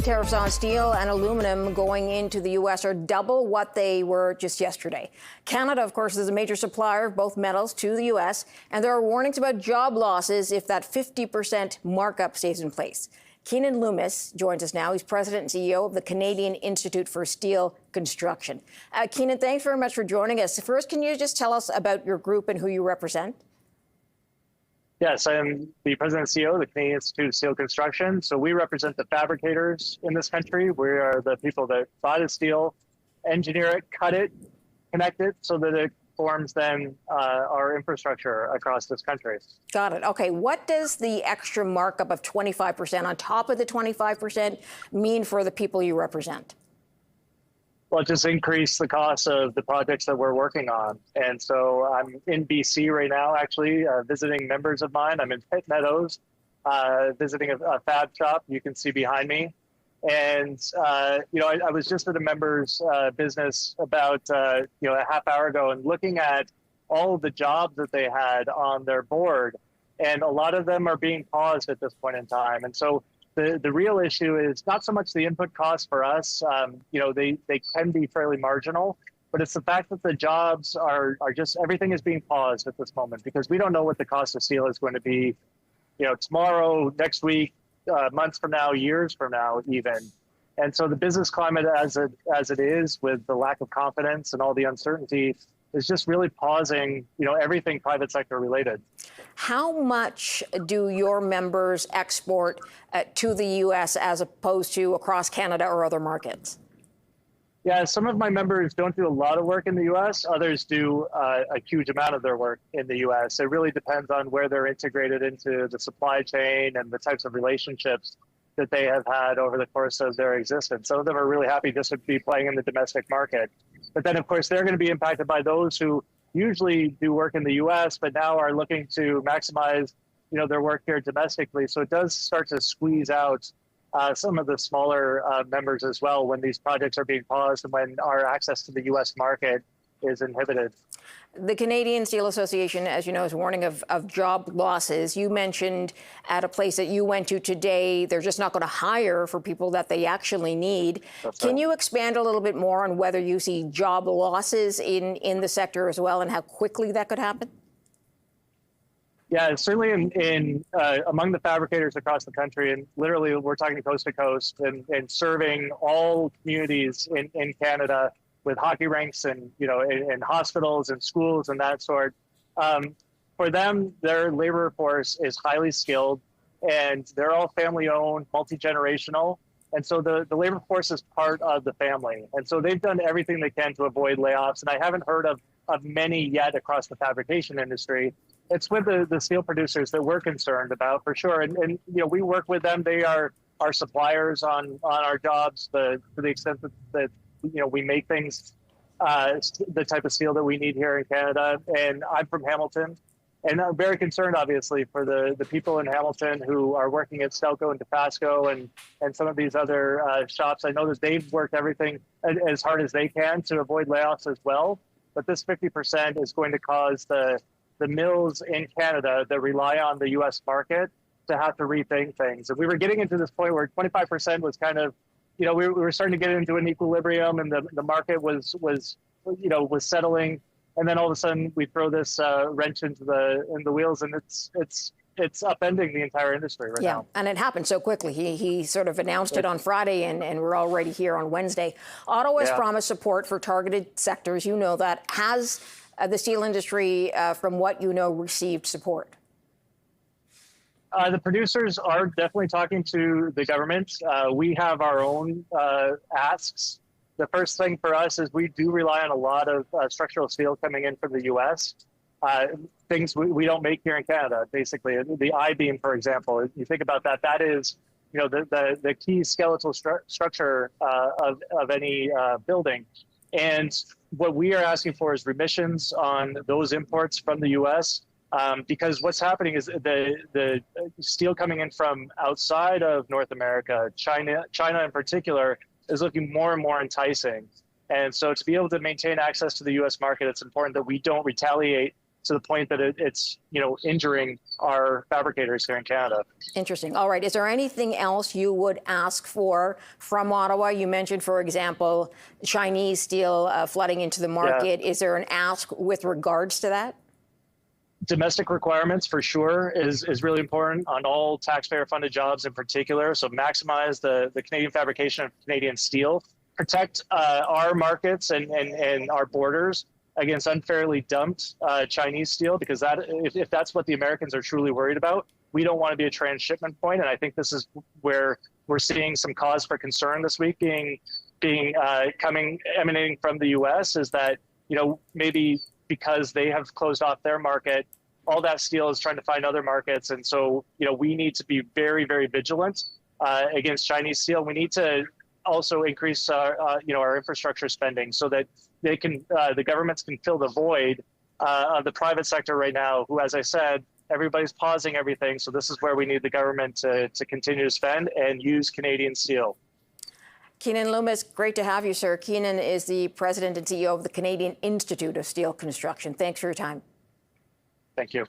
Tariffs on steel and aluminum going into the U.S. are double what they were just yesterday. Canada, of course, is a major supplier of both metals to the U.S., and there are warnings about job losses if that 50% markup stays in place. Keanin Loumis joins us now. He's president and CEO of the Canadian Institute for Steel Construction. Keanin, thanks very much for joining us. First, can you just tell us about your group and who you represent? Yes, I am the president and CEO of the Canadian Institute of Steel Construction. So we represent the fabricators in this country. We are the people that buy the steel, engineer it, cut it, connect it so that it forms then our infrastructure across this country. Got it. Okay, what does the extra markup of 25% on top of the 25% mean for the people you represent? Well, just increase the cost of the projects that we're working on. And so I'm in BC right now, actually, visiting members of mine. I'm in Pitt Meadows, visiting a fab shop you can see behind me. And, I was just at a member's business about, a half hour ago and looking at all of the jobs that they had on their board. And a lot of them are being paused at this point in time. And so the real issue is not so much the input costs for us. They can be fairly marginal, but it's the fact that the jobs are just, everything is being paused at this moment because we don't know what the cost of steel is going to be, tomorrow, next week, months from now, years from now, even. And so the business climate as it is with the lack of confidence and all the uncertainty is just really pausing, everything private sector related. How much do your members export to the U.S. as opposed to across Canada or other markets? Yeah, some of my members don't do a lot of work in the U.S. Others do a huge amount of their work in the U.S. It really depends on where they're integrated into the supply chain and the types of relationships that they have had over the course of their existence. Some of them are really happy just to be playing in the domestic market. But then, of course, they're going to be impacted by those who usually do work in the U.S., but now are looking to maximize, their work here domestically. So it does start to squeeze out some of the smaller members as well when these projects are being paused and when our access to the U.S. market is inhibited. The Canadian Steel Association, as you know, is warning of job losses. You mentioned at a place that you went to today, they're just not going to hire for people that they actually need. Can you expand a little bit more on whether you see job losses in the sector as well and how quickly that could happen? Yeah, certainly in among the fabricators across the country, and literally we're talking coast to coast and serving all communities in Canada with hockey rinks and, in hospitals and schools and that sort. For them, their labor force is highly skilled and they're all family owned, multi-generational. And so the labor force is part of the family. And so they've done everything they can to avoid layoffs. And I haven't heard of many yet across the fabrication industry. It's with the steel producers that we're concerned about for sure. And we work with them. They are our suppliers on our jobs to the extent that we make things, the type of steel that we need here in Canada. And I'm from Hamilton. And I'm very concerned, obviously, for the people in Hamilton who are working at Stelco and Dofasco and some of these other shops. I know that they've worked everything as hard as they can to avoid layoffs as well. But this 50% is going to cause the mills in Canada that rely on the U.S. market to have to rethink things. And we were getting into this point where 25% was kind of, we were starting to get into an equilibrium and the market was settling. And then all of a sudden we throw this wrench into the wheels and it's upending the entire industry right now. And it happened so quickly. He sort of announced it on Friday and we're already here on Wednesday. Ottawa has promised support for targeted sectors. You know that. Has the steel industry, from what you know, received support? The producers are definitely talking to the government. We have our own asks. The first thing for us is we do rely on a lot of structural steel coming in from the U.S. Things we don't make here in Canada, basically. The I-beam, for example, you think about that, that is the key skeletal structure of any building. And what we are asking for is remissions on those imports from the U.S. Because what's happening is the steel coming in from outside of North America, China in particular, is looking more and more enticing. And so to be able to maintain access to the U.S. market, it's important that we don't retaliate to the point that it's injuring our fabricators here in Canada. Interesting. All right. Is there anything else you would ask for from Ottawa? You mentioned, for example, Chinese steel flooding into the market. Yeah. Is there an ask with regards to that? Domestic requirements for sure is really important on all taxpayer-funded jobs in particular. So maximize the Canadian fabrication of Canadian steel, protect our markets and our borders against unfairly dumped Chinese steel, because if that's what the Americans are truly worried about, we don't want to be a transshipment point. And I think this is where we're seeing some cause for concern this week emanating from the U.S. is that, maybe because they have closed off their market, all that steel is trying to find other markets. And so, we need to be very, very vigilant against Chinese steel. We need to also increase our infrastructure spending so that the governments can fill the void of the private sector right now, who, as I said, everybody's pausing everything. So this is where we need the government to continue to spend and use Canadian steel. Keanin Loumis, great to have you, sir. Keanin is the president and CEO of the Canadian Institute of Steel Construction. Thanks for your time. Thank you.